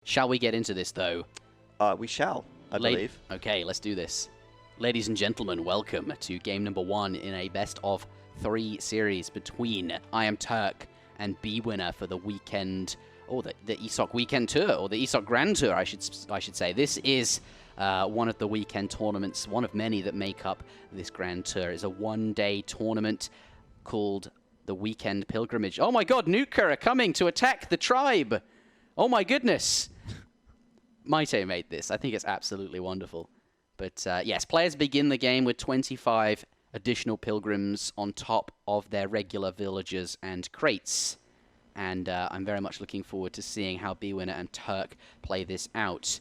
Shall we get into this, though? We shall, I believe. Okay, let's do this. Ladies and gentlemen, welcome to game number 1 in a best-of-3 series between I Am Turk and bwinner for the weekend, or the ESOC Weekend Tour, or the ESOC Grand Tour, I should say. This is one of the weekend tournaments, one of many that make up this Grand Tour. It's a one-day tournament called the Weekend Pilgrimage. Oh my god, Nuka are coming to attack the tribe! Oh my goodness! Maite made this. I think it's absolutely wonderful. But yes, players begin the game with 25 additional pilgrims on top of their regular villagers and crates. And I'm very much looking forward to seeing how bwinner and Turk play this out.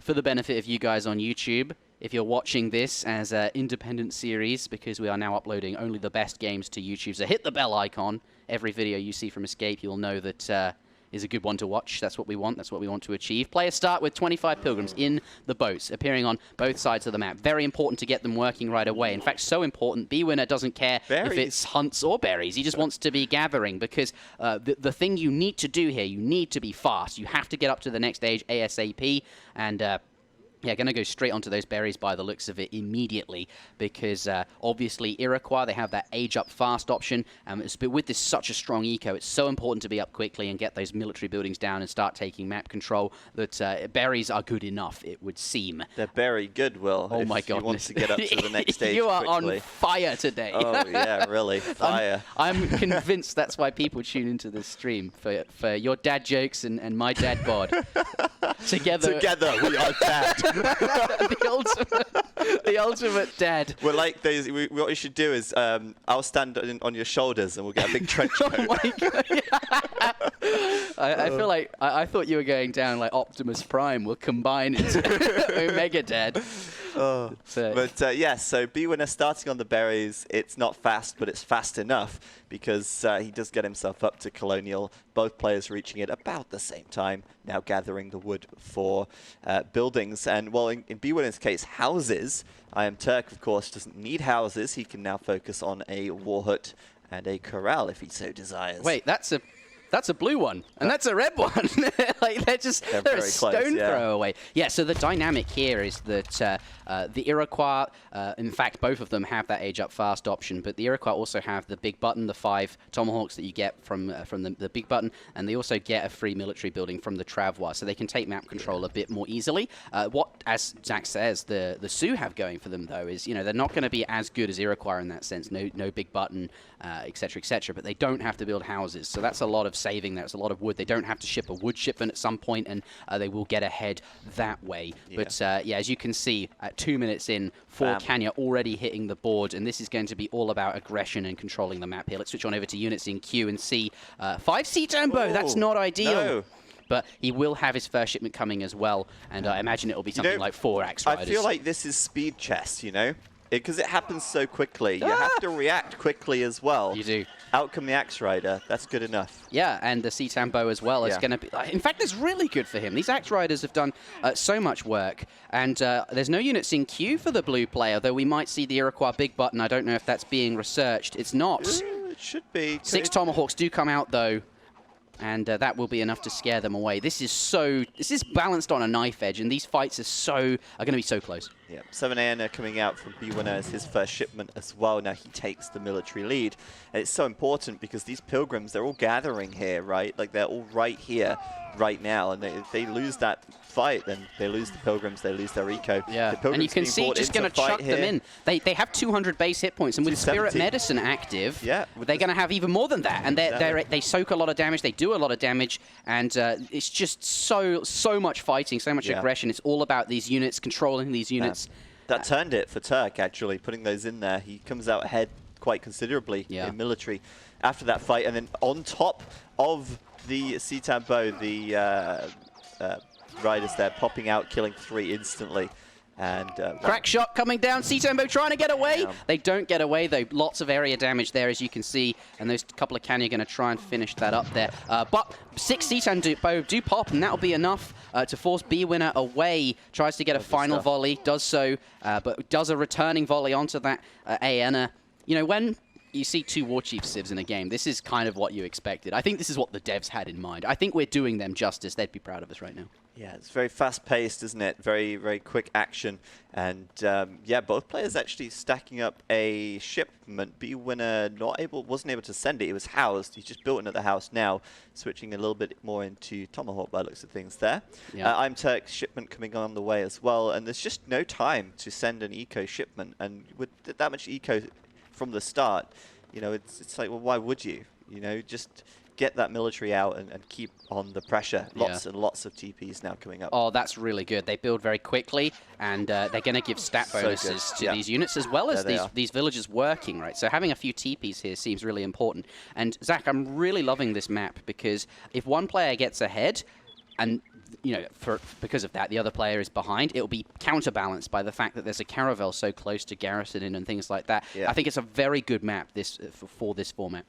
For the benefit of you guys on YouTube, if you're watching this as an independent series, because we are now uploading only the best games to YouTube, so hit the bell icon. Every video you see from Escape, you'll know that is a good one to watch. That's what we want. That's what we want to achieve. Players start with 25 pilgrims in the boats, appearing on both sides of the map. Very important to get them working right away. In fact, so important, bwinner doesn't care if it's hunts or berries. He just wants to be gathering, because the thing you need to do here, you need to be fast. You have to get up to the next stage ASAP, and yeah, going to go straight onto those berries by the looks of it immediately, because obviously Iroquois, they have that age up fast option, but with this such a strong eco, it's so important to be up quickly and get those military buildings down and start taking map control that berries are good enough, it would seem. They're very good, Will. Oh my god! You want to get up to the next stage You are quickly. On fire today. Oh yeah, really, fire. I'm convinced that's why people tune into this stream, for your dad jokes and my dad bod. Together we are dad. the ultimate dad. We're like those. What we should do is, I'll stand on your shoulders and we'll get a big trench coat. Oh my god! I feel like I thought you were going down like Optimus Prime. We'll combine into Omega Dad. Oh. But yes, so bwinner starting on the berries. It's not fast, but it's fast enough, because he does get himself up to Colonial. Both players reaching it about the same time, now gathering the wood for buildings. And well, in bwinner's case, houses. I Am Turk, of course, doesn't need houses. He can now focus on a war hut and a corral if he so desires. Wait, that's a blue one, and that's a red one. Like they're a stone throw away. Yeah, so the dynamic here is that the Iroquois, in fact, both of them have that age up fast option, but the Iroquois also have the big button, the 5 tomahawks that you get from the big button, and they also get a free military building from the Travois, so they can take map control a bit more easily. What, as Zach says, the Sioux have going for them, though, is, you know, they're not going to be as good as Iroquois in that sense, no big button, etc., but they don't have to build houses, so that's a lot of saving. That's a lot of wood. They don't have to ship a wood shipment at some point, and they will get ahead that way. Yeah. But yeah, as you can see, at 2 minutes in, 4 Kanya already hitting the board, and this is going to be all about aggression and controlling the map here. Let's switch on over to units in Q and C. 5 C-Tambo, that's not ideal. No. But he will have his first shipment coming as well, and I imagine it will be something like 4 Axe Riders. I feel like this is speed chess, you know? Because it happens so quickly. You have to react quickly as well. You do. Out come the Axe Rider. That's good enough. Yeah, and the C-Tambo as well is going to be... In fact, it's really good for him. These Axe Riders have done so much work. And there's no units in queue for the blue player, though we might see the Iroquois big button. I don't know if that's being researched. It's not. It should be. 6 Tomahawks do come out, though. And that will be enough to scare them away. This is balanced on a knife edge, and these fights are going to be so close. Yeah, 7AN coming out from bwinner as his first shipment as well. Now he takes the military lead. And it's so important because these pilgrims, they're all gathering here, right? Like they're all right here, right now. And if they lose that fight, then they lose the pilgrims, they lose their eco. Yeah, and you can see just going to chuck them in. They have 200 base hit points, and with Spirit Medicine active, they're going to have even more than that. And they soak a lot of damage, they do a lot of damage, and it's just so much fighting, so much aggression. It's all about these units, controlling these units. That turned it for Turk, actually, putting those in there. He comes out ahead quite considerably in military after that fight. And then on top of the C-Tambo, the riders there popping out, killing 3 instantly. And crack shot coming down. C-Tambo trying to get away. They don't get away, though. Lots of area damage there, as you can see. And those couple of Kanya are going to try and finish that up there. But 6 C-Tambo do pop, and that'll be enough to force bwinner away. Tries to get a final volley, does so, but does a returning volley onto that AN'er. You know, when you see 2 War Chief civs in a game. This is kind of what you expected. I think this is what the devs had in mind. I think we're doing them justice. They'd be proud of us right now. Yeah, it's very fast-paced, isn't it? Very, very quick action. And, yeah, both players actually stacking up a shipment. bwinner wasn't able to send it. It was housed. He's just built another house now, switching a little bit more into Tomahawk by the looks of things there. Yeah. I'm Turk's shipment coming on the way as well. And there's just no time to send an eco shipment. And with that much eco from the start, you know, it's like, well, why would you? You know, just get that military out and keep on the pressure. Lots and lots of TPs now coming up. Oh, that's really good. They build very quickly, and they're going to give stat bonuses to these units, as well as these villagers working, right? So having a few TPs here seems really important. And Zach, I'm really loving this map, because if one player gets ahead, and you know, because of that, the other player is behind, it'll be counterbalanced by the fact that there's a caravel so close to garrisoning and things like that. Yeah. I think it's a very good map for this format.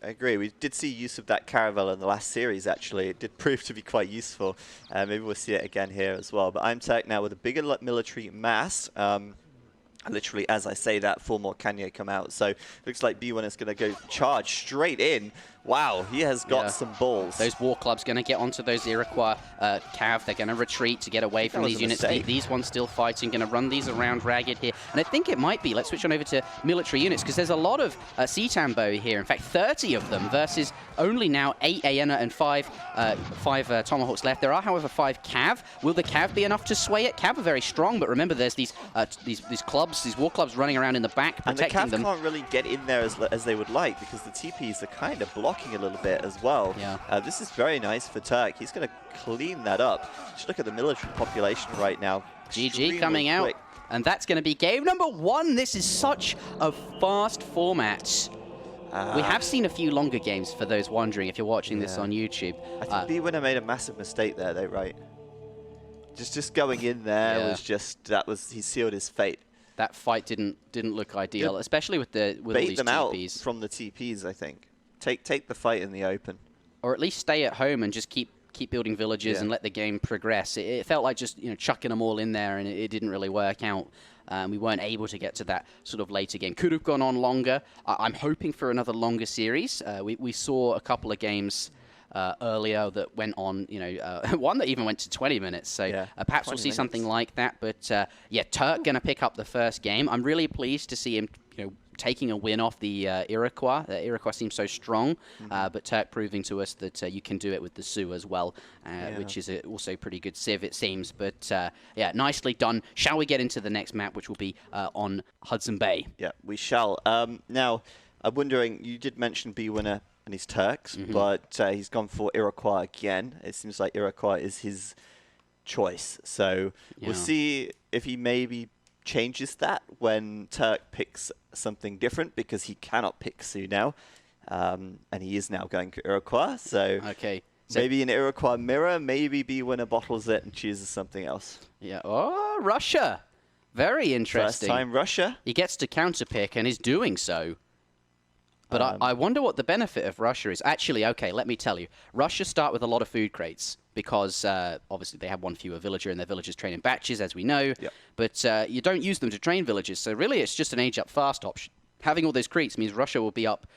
I agree. We did see use of that caravel in the last series, actually. It did prove to be quite useful. Maybe we'll see it again here as well. But I'm Turk now with a bigger military mass. Literally, as I say that, 4 more Kanye come out. So looks like bwinner is going to go charge straight in. Wow, he has got some balls. Those war clubs going to get onto those Iroquois cav. They're going to retreat to get away from these units. These ones still fighting, going to run these around ragged here. And I think it might be, let's switch on over to military units, because there's a lot of Citambo here. In fact, 30 of them versus only now 8 Aena and 5 Tomahawks left. There are, however, 5 cav. Will the cav be enough to sway it? Cav are very strong, but remember, there's these clubs, these war clubs running around in the back, protecting and the cav them. Can't really get in there as they would like, because the TPs are kind of blocking a little bit as well. Yeah. This is very nice for Turk. He's going to clean that up. Just look at the military population right now. GG coming out. And that's going to be game number 1. This is such a fast format. We have seen a few longer games, for those wondering, if you're watching this on YouTube. I think bwinner made a massive mistake there, though, right? Just going in there was just, he sealed his fate. That fight didn't look ideal, especially with all these them TPs. Out from the TPs, I think. Take the fight in the open. Or at least stay at home and just keep building villages and let the game progress. It felt like just chucking them all in there, and it didn't really work out. We weren't able to get to that sort of later game. Could have gone on longer. I'm hoping for another longer series. We saw a couple of games earlier that went on, one that even went to 20 minutes. So perhaps we'll see something like that. But yeah, Turk going to pick up the first game. I'm really pleased to see him, taking a win off the Iroquois. The Iroquois seems so strong, but Turk proving to us that you can do it with the Sioux as well, which is also a pretty good civ, it seems. But yeah, nicely done. Shall we get into the next map, which will be on Hudson Bay? Yeah, we shall. Now, I'm wondering, you did mention bwinner and his Turks, but he's gone for Iroquois again. It seems like Iroquois is his choice. So we'll see if he maybe changes that when Turk picks something different, because he cannot pick Sioux now, and he is now going to Iroquois. So maybe an Iroquois mirror, maybe bwinner bottles it and chooses something else. Yeah. Oh, Russia. Very interesting. First time Russia. He gets to counterpick and is doing so. But I wonder what the benefit of Russia is. Actually, okay, let me tell you. Russia start with a lot of food crates because obviously they have one fewer villager and their villagers train in batches, as we know. Yep. But you don't use them to train villagers, so really it's just an age-up fast option. Having all those crates means Russia will be up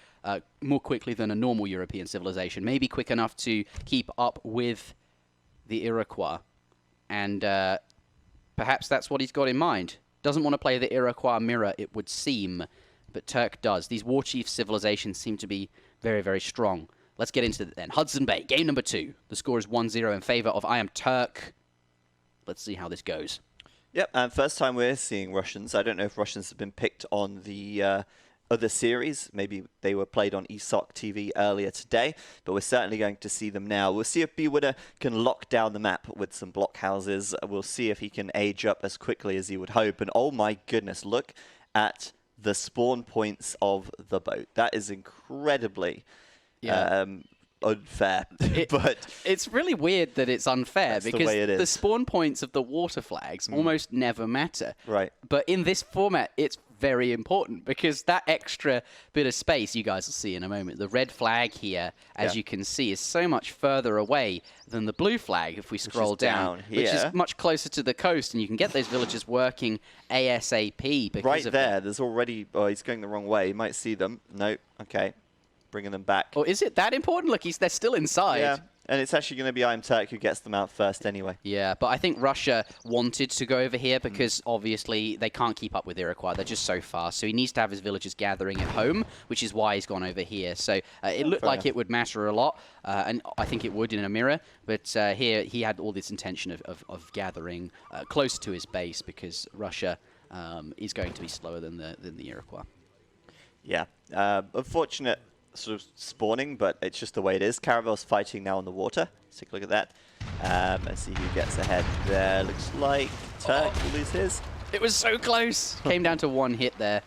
more quickly than a normal European civilization, maybe quick enough to keep up with the Iroquois. And perhaps that's what he's got in mind. Doesn't want to play the Iroquois mirror, it would seem. But Turk does. These war chief civilizations seem to be very, very strong. Let's get into it then. Hudson Bay, game number 2. The score is 1-0 in favor of I Am Turk. Let's see how this goes. Yep, and first time we're seeing Russians. I don't know if Russians have been picked on the other series. Maybe they were played on ESOC TV earlier today, but we're certainly going to see them now. We'll see if bwinner can lock down the map with some blockhouses. We'll see if he can age up as quickly as he would hope. And oh my goodness, look at the spawn points of the boat. That is incredibly unfair. But it's really weird that it's unfair, because the spawn points of the water flags almost never matter. Right. But in this format, it's very important because that extra bit of space you guys will see in a moment. The red flag here, as you can see, is so much further away than the blue flag if we scroll down, which is much closer to the coast, and you can get those villagers working ASAP because right of there. that. There's already. Oh, he's going the wrong way. You might see them. No. Okay. Bringing them back. Or is it that important? Look, they're still inside. Yeah. And it's actually going to be I'm Turk who gets them out first anyway. Yeah, but I think Russia wanted to go over here because obviously they can't keep up with Iroquois. They're just so fast. So he needs to have his villagers gathering at home, which is why he's gone over here. So it looked like it would matter a lot, and I think it would in a mirror. But here he had all this intention of gathering close to his base because Russia is going to be slower than the Iroquois. Yeah. Unfortunate sort of spawning, but it's just the way it is. Caravel's fighting now on the water. Let's take a look at that. And see who gets ahead there. Looks like Turk will lose his. It was so close. Came down to one hit there.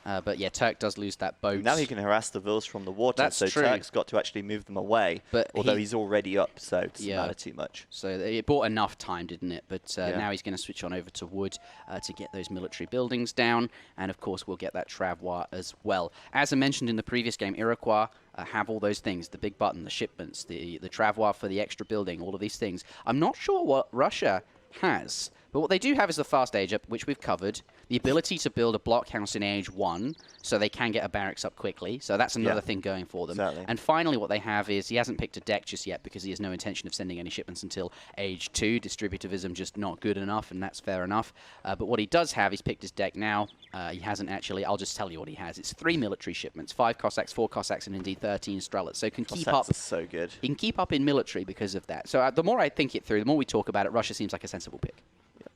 But yeah, Turk does lose that boat. Now he can harass the vills from the water, That's so true. Turk's got to actually move them away. But although he's already up, so it doesn't matter too much. So it bought enough time, didn't it? But now he's going to switch on over to wood to get those military buildings down. And of course, we'll get that travois as well. As I mentioned in the previous game, Iroquois have all those things, the big button, the shipments, the travois for the extra building, all of these things. I'm not sure what Russia has. But what they do have is the fast age up, which we've covered. The ability to build a blockhouse in age 1, so they can get a barracks up quickly. So that's another thing going for them. Exactly. And finally, what they have is he hasn't picked a deck just yet because he has no intention of sending any shipments until age 2. Distributivism just not good enough, and that's fair enough. But what he does have, he's picked his deck now. He hasn't actually. I'll just tell you what he has. It's 3 military shipments, 5 Cossacks, 4 Cossacks, and indeed 13 strelets. So he can keep up. Are so good. He can keep up in military because of that. So the more I think it through, the more we talk about it, Russia seems like a sensible pick.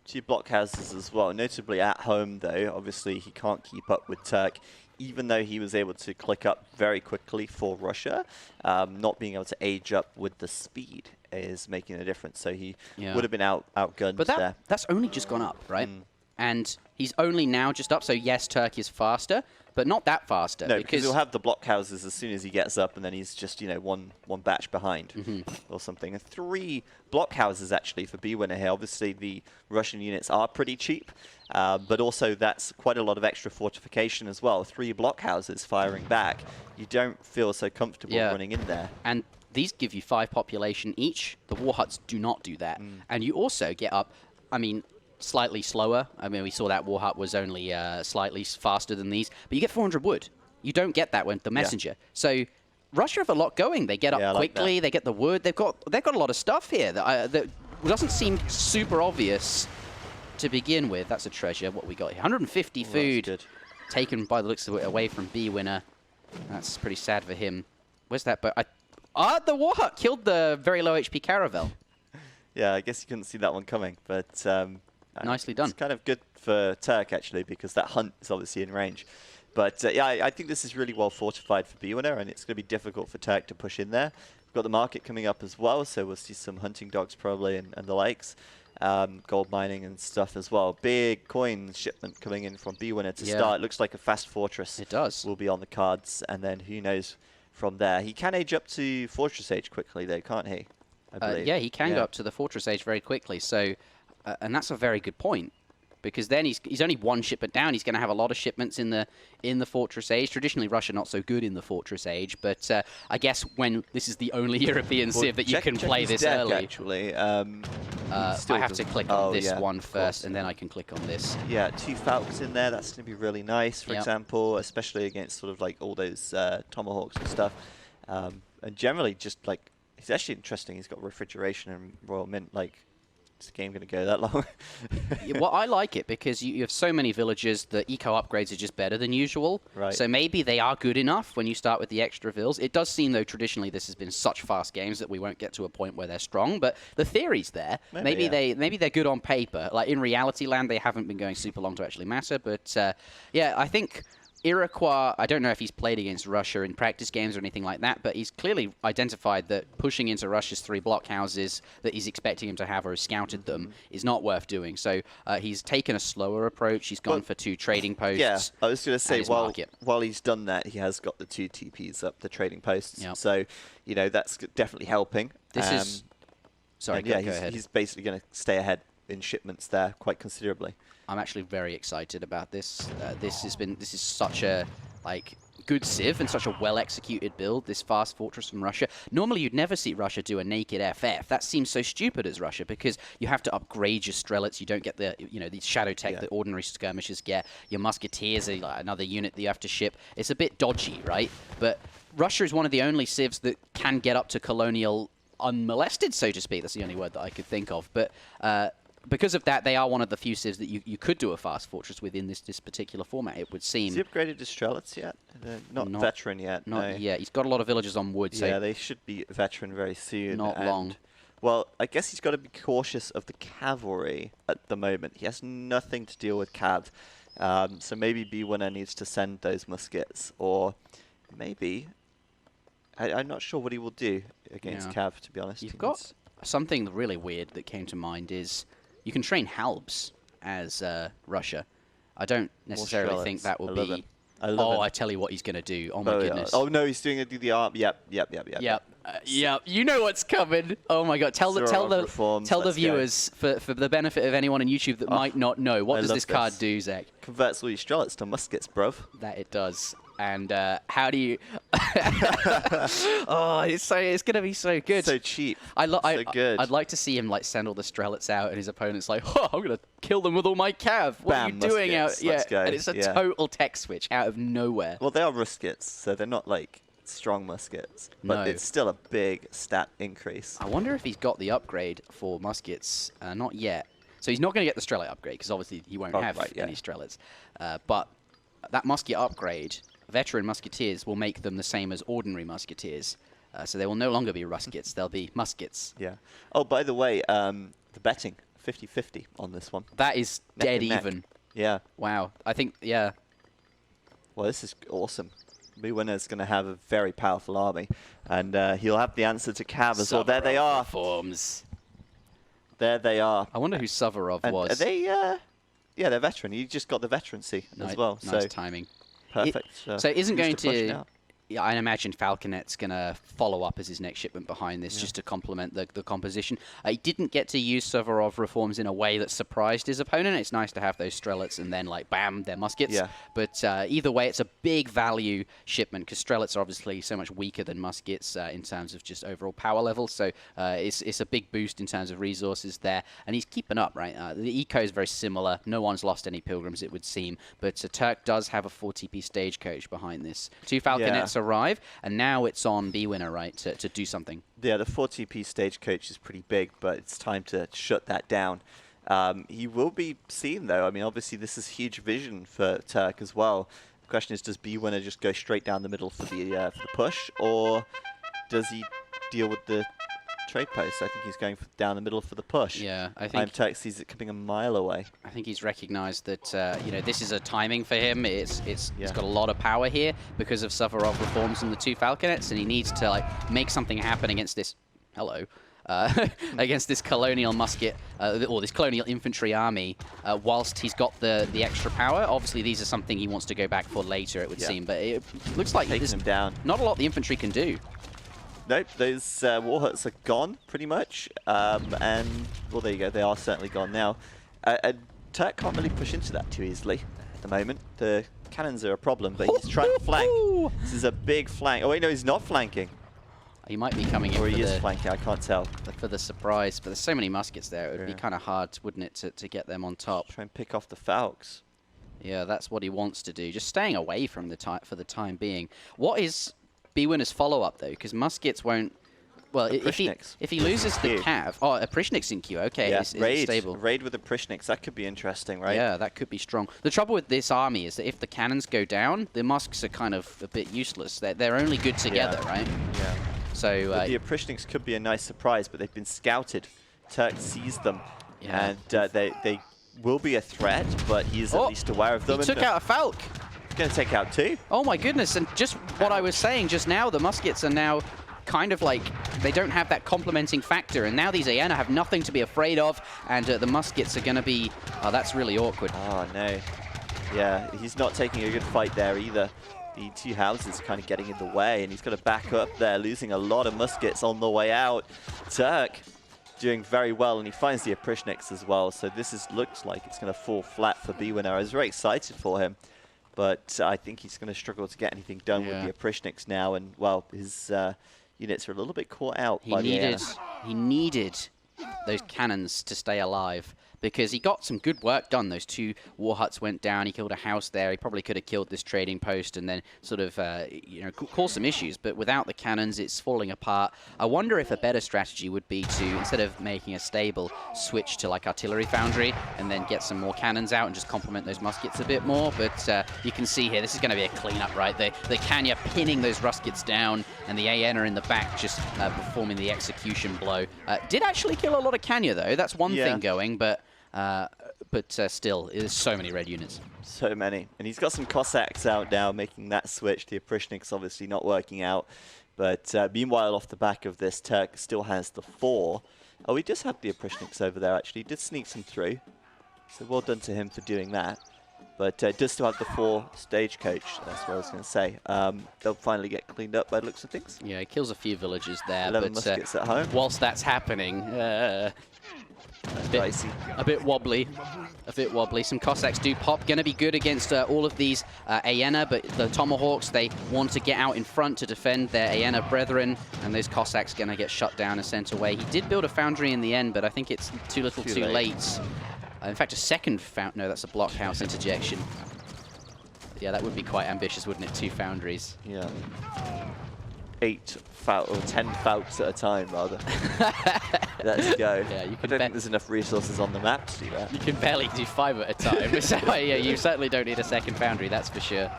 2 blockhouses as well. Notably at home, though, obviously he can't keep up with Turk, even though he was able to click up very quickly for Russia. Not being able to age up with the speed is making a difference. So he would have been outgunned there. But that's only just gone up, right? And he's only now just up. So yes, Turk is faster, but not that faster. No, because he'll have the blockhouses as soon as he gets up, and then he's just, you know, one batch behind or something. And 3 blockhouses, actually, for B-Winner here. Obviously, the Russian units are pretty cheap, but also that's quite a lot of extra fortification as well. 3 blockhouses firing back. You don't feel so comfortable running in there. And these give you 5 population each. The war huts do not do that. And you also get up, I mean, slightly slower. I mean, we saw that war hut was only slightly faster than these, but you get 400 wood. You don't get that with the messenger. So Russia have a lot going. They get up quickly. They get the wood. They've got a lot of stuff here that doesn't seem super obvious to begin with. That's a treasure. What we got here, 150 food taken by the looks of it away from B-Winner. That's pretty sad for him. Where's that boat? The war hut killed the very low HP Caravel. Yeah, I guess you couldn't see that one coming, but nicely done. It's kind of good for Turk, actually, because that hunt is obviously in range. But yeah, I think this is really well fortified for B-Winner, and it's going to be difficult for Turk to push in there. We've got the market coming up as well, so we'll see some hunting dogs probably and the likes. Gold mining and stuff as well. Big coin shipment coming in from B-Winner to start. It looks like a fast fortress. It does. Will be on the cards, and then who knows from there. He can age up to fortress age quickly, though, can't he? I believe. Yeah, he can go up to the fortress age very quickly. So, and that's a very good point, because then he's only 1 shipment down. He's going to have a lot of shipments in the fortress age. Traditionally, Russia not so good in the fortress age, but I guess when this is is the European civ that you can play this deck, early. Actually, I have to click on this one first, and then I can click on this. Yeah, 2 Falcons in there. That's going to be really nice, for example, especially against sort of like all those tomahawks and stuff. And generally, just like, it's actually interesting. He's got refrigeration and Royal Mint. Like, is the game going to go that long? Well, I like it because you have so many villagers. The eco upgrades are just better than usual. Right. So maybe they are good enough when you start with the extra vills. It does seem, though, traditionally this has been such fast games that we won't get to a point where they're strong. But the theory's there. Maybe they're good on paper. Like in reality land, they haven't been going super long to actually matter. But yeah, I think Iroquois, I don't know if he's played against Russia in practice games or anything like that, but he's clearly identified that pushing into Russia's 3 blockhouses that he's expecting him to have or has scouted them is not worth doing. So he's taken a slower approach. He's gone for 2 trading posts. Yeah, I was going to say, while he's done that, he has got the 2 TPs up, the trading posts. Yep. So, you know, that's definitely helping. This is... Sorry, go ahead. He's basically going to stay ahead in shipments there quite considerably. I'm actually very excited about this. This is such a good civ and such a well-executed build, this fast fortress from Russia. Normally, you'd never see Russia do a naked FF. That seems so stupid as Russia because you have to upgrade your strelets. You don't get the the shadow tech that ordinary skirmishers get. Your musketeers are like another unit that you have to ship. It's a bit dodgy, right? But Russia is one of the only civs that can get up to colonial unmolested, so to speak. That's the only word that I could think of. But because of that, they are one of the few civs that you could do a fast fortress within this particular format, it would seem. Has he upgraded his strelets yet? Not veteran yet. Not yet. He's got a lot of villagers on wood. So yeah, they should be veteran very soon. Not long. Well, I guess he's got to be cautious of the cavalry at the moment. He has nothing to deal with cav. So maybe bwinner needs to send those muskets. Or maybe... I'm not sure what he will do against cav, to be honest. You've got something really weird that came to mind is... You can train halbs as Russia. I don't necessarily think that will be... I tell you what he's going to do. Oh, my goodness. Oh, no, he's doing the arm. Yep. Yeah, you know what's coming. Oh, my God. Tell the viewers, for the benefit of anyone on YouTube that might not know, what does this card do, Zach? Converts all your strelets to muskets, bruv. That it does. And how do you... oh, it's going to be so good. So cheap. Good. I'd like to see him send all the strelets out and his opponent's like, oh, I'm going to kill them with all my cav. What are you doing out? Let's go. And it's a total tech switch out of nowhere. Well, they are muskets, so they're not strong muskets. But it's still a big stat increase. I wonder if he's got the upgrade for muskets. Not yet. So he's not going to get the strelet upgrade because obviously he won't have any strelets. But that musket upgrade... Veteran musketeers will make them the same as ordinary musketeers. So they will no longer be ruskets, they'll be muskets. Yeah. Oh, by the way, the betting, 50-50 on this one. That is dead even. Yeah. Wow. I think, yeah. Well, this is awesome. bwinner's going to have a very powerful army. And he'll have the answer to cav as well. There they are. Reforms. There they are. I wonder who Suvorov was. Are they, yeah, they're veteran. You just got the veterancy as well. Nice timing. Perfect. So it isn't going to... Yeah, I imagine Falconet's going to follow up as his next shipment behind this just to complement the composition. He didn't get to use Suvorov reforms in a way that surprised his opponent. It's nice to have those strelets and then, bam, they're muskets. Yeah. But either way, it's a big value shipment because strelets are obviously so much weaker than muskets in terms of just overall power level. So it's a big boost in terms of resources there. And he's keeping up, right? The eco is very similar. No one's lost any pilgrims, it would seem. But Turk does have a 4TP stagecoach behind this. 2 Falconets arrive, and now it's on bwinner, right, to do something. Yeah, the 4TP stagecoach is pretty big, but it's time to shut that down. He will be seen, though. I mean, obviously, this is huge vision for Turk as well. The question is, does bwinner just go straight down the middle for the push, or does he deal with the trade post? I think he's going down the middle for the push. Yeah, I think Turk sees it coming a mile away. I think he's recognized that this is a timing for him. He's got a lot of power here because of Suvorov reforms and the 2 Falconets, and he needs to make something happen against this. Against this colonial musket or this colonial infantry army, whilst he's got the extra power. Obviously, these are something he wants to go back for later, it would seem. But it looks like taking him down. Not a lot the infantry can do. Nope, those war huts are gone, pretty much. And, well, there you go. They are certainly gone now. Turk can't really push into that too easily at the moment. The cannons are a problem, but he's trying to flank. This is a big flank. Oh, wait, no, he's not flanking. He might be coming in or he is flanking, I can't tell. For the surprise. But there's so many muskets there, it would be kind of hard, wouldn't it, to get them on top. Try and pick off the Falks. Yeah, that's what he wants to do. Just staying away from for the time being. What is bwinner's follow-up, though? Because muskets won't... Well, if he loses the cav... Oh, a Prishnik's in queue. Okay, yeah, it's stable. Raid with the Prishniks. That could be interesting, right? Yeah, that could be strong. The trouble with this army is that if the cannons go down, the musks are kind of a bit useless. They're only good together, right? Yeah. So the Prishniks could be a nice surprise, but they've been scouted. Turk sees them, and they will be a threat, but he is at least aware of them. He took out a Falk. He's going to take out 2. Oh my goodness, and just what I was saying just now, the muskets are now kind of they don't have that complementing factor, and now these Aena have nothing to be afraid of, and the muskets are going to be... Oh, that's really awkward. Oh, no. Yeah, he's not taking a good fight there either. The 2 houses kind of getting in the way, and he's got to back up there, losing a lot of muskets on the way out. Turk doing very well, and he finds the Oprishniks as well. So this looks like it's going to fall flat for bwinner. I was very excited for him, but I think he's going to struggle to get anything done with the Oprishniks now. And, well, his units are a little bit caught out by the air. He needed those cannons to stay alive, because he got some good work done. Those 2 war huts went down. He killed a house there. He probably could have killed this trading post and then sort of, you know, cause some issues. But without the cannons, it's falling apart. I wonder if a better strategy would be to, instead of making a stable, switch to like artillery foundry and then get some more cannons out and just complement those muskets a bit more. But you can see here, this is going to be a cleanup, right? The Kanya pinning those muskets down, and the AN are in the back just performing the execution blow. Did actually kill a lot of Kanya though. That's one thing going, but still, there's so many red units. So many. And he's got some Cossacks out now, making that switch. The Oprishnik's obviously not working out. But meanwhile, off the back of this, Turk still has the 4. Oh, he does have the Oprishniks over there, actually. He did sneak some through. So well done to him for doing that. But does still have the 4 stagecoach. That's what I was going to say. They'll finally get cleaned up by the looks of things. Yeah, he kills a few villagers there. 11 muskets at home. Whilst that's happening, a bit wobbly. Some Cossacks do pop. Going to be good against all of these Aena, but the Tomahawks, they want to get out in front to defend their Aena brethren, and those Cossacks going to get shut down and sent away. He did build a foundry in the end, but I think it's too little too late. In fact, a second foundry. No, that's a blockhouse interjection. Yeah, that would be quite ambitious, wouldn't it? 2 foundries. Yeah. 8 or 10 fouts at a time, rather. Let's go. Yeah, you I don't think there's enough resources on the map to do that. You can barely do 5 at a time. So yeah, you certainly don't need a second foundry, that's for sure.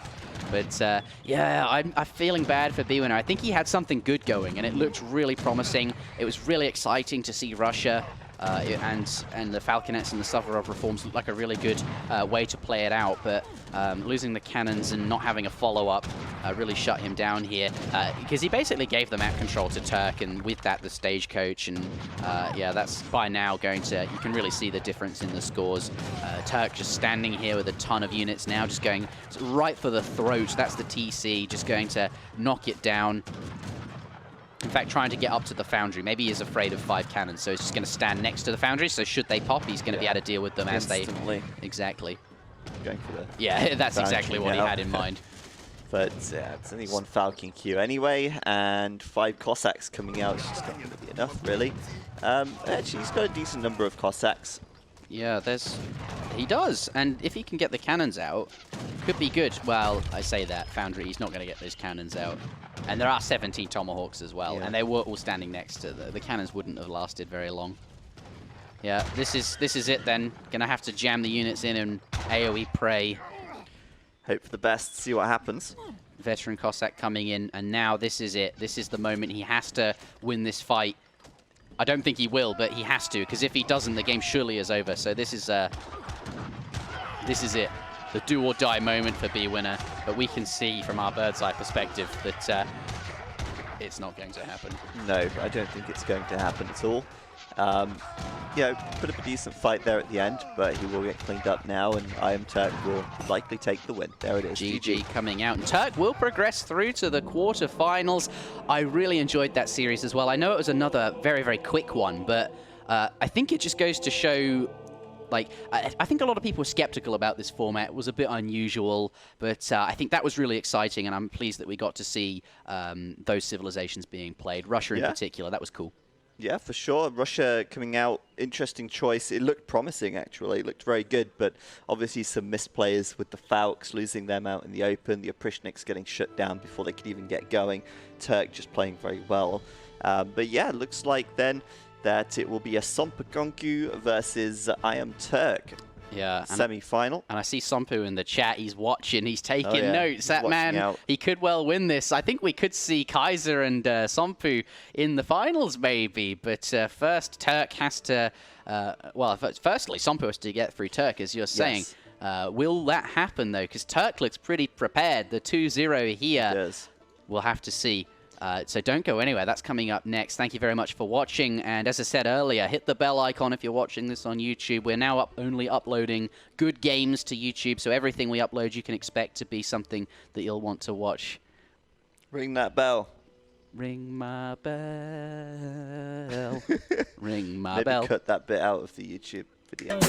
But yeah, I'm feeling bad for bwinner. I think he had something good going, and it looked really promising. It was really exciting to see Russia and the Falconets and the Suvorov reforms look like a really good way to play it out, but losing the cannons and not having a follow-up really shut him down here, because he basically gave the map control to Turk, and with that the stagecoach, and yeah, that's by now going to, you can really see the difference in the scores. Turk just standing here with a ton of units now, just going right for the throat. That's the TC, just going to knock it down. In fact, trying to get up to the foundry. Maybe he's afraid of 5 cannons, so he's just going to stand next to the foundry. So should they pop, he's going to be able to deal with them as they... Exactly. Going for the... Yeah, that's exactly what he had in mind. But it's only 1 Falcon queue anyway, and 5 Cossacks coming out. It's just not going to be enough, really. Actually, he's got a decent number of Cossacks. Yeah, he does. And if he can get the cannons out, could be good. Well, I say that, Foundry, he's not going to get those cannons out. And there are 17 Tomahawks as well, and they were all standing next to the cannons wouldn't have lasted very long. Yeah, this is it then. Gonna have to jam the units in and AoE pray. Hope for the best, see what happens. Veteran Cossack coming in, and now this is it. This is the moment he has to win this fight. I don't think he will, but he has to, because if he doesn't, the game surely is over. So this is it. The do-or-die moment for bwinner, but we can see from our bird's eye perspective that it's not going to happen. No, I don't think it's going to happen at all. You know, put up a decent fight there at the end, but he will get cleaned up now, and I Am Turk will likely take the win. There it is. GG coming out, and Turk will progress through to the quarterfinals. I really enjoyed that series as well. I know it was another very, very quick one, but I think it just goes to show... Like, I think a lot of people were skeptical about this format. It was a bit unusual, but I think that was really exciting, and I'm pleased that we got to see those civilizations being played. Russia in particular, that was cool. Yeah, for sure. Russia coming out, interesting choice. It looked promising, actually. It looked very good, but obviously some missed players with the Falks, losing them out in the open, the Oprishniks getting shut down before they could even get going. Turk just playing very well. But yeah, it looks like then that it will be a Sompukonku versus I Am Turk. Yeah, semi-final. And I see Sompu in the chat. He's watching. He's taking notes. That man, he could well win this. I think we could see Kaiser and Sompu in the finals, maybe. But first, Turk has to... well, firstly, Sompu has to get through Turk, as you're saying. Yes. Will that happen, though? Because Turk looks pretty prepared. The 2-0 here. We'll have to see. So don't go anywhere. That's coming up next. Thank you very much for watching. And as I said earlier, hit the bell icon if you're watching this on YouTube. We're now only uploading good games to YouTube, so everything we upload you can expect to be something that you'll want to watch. Ring that bell. Ring my bell. Ring my Maybe bell. cut that bit out of the YouTube video.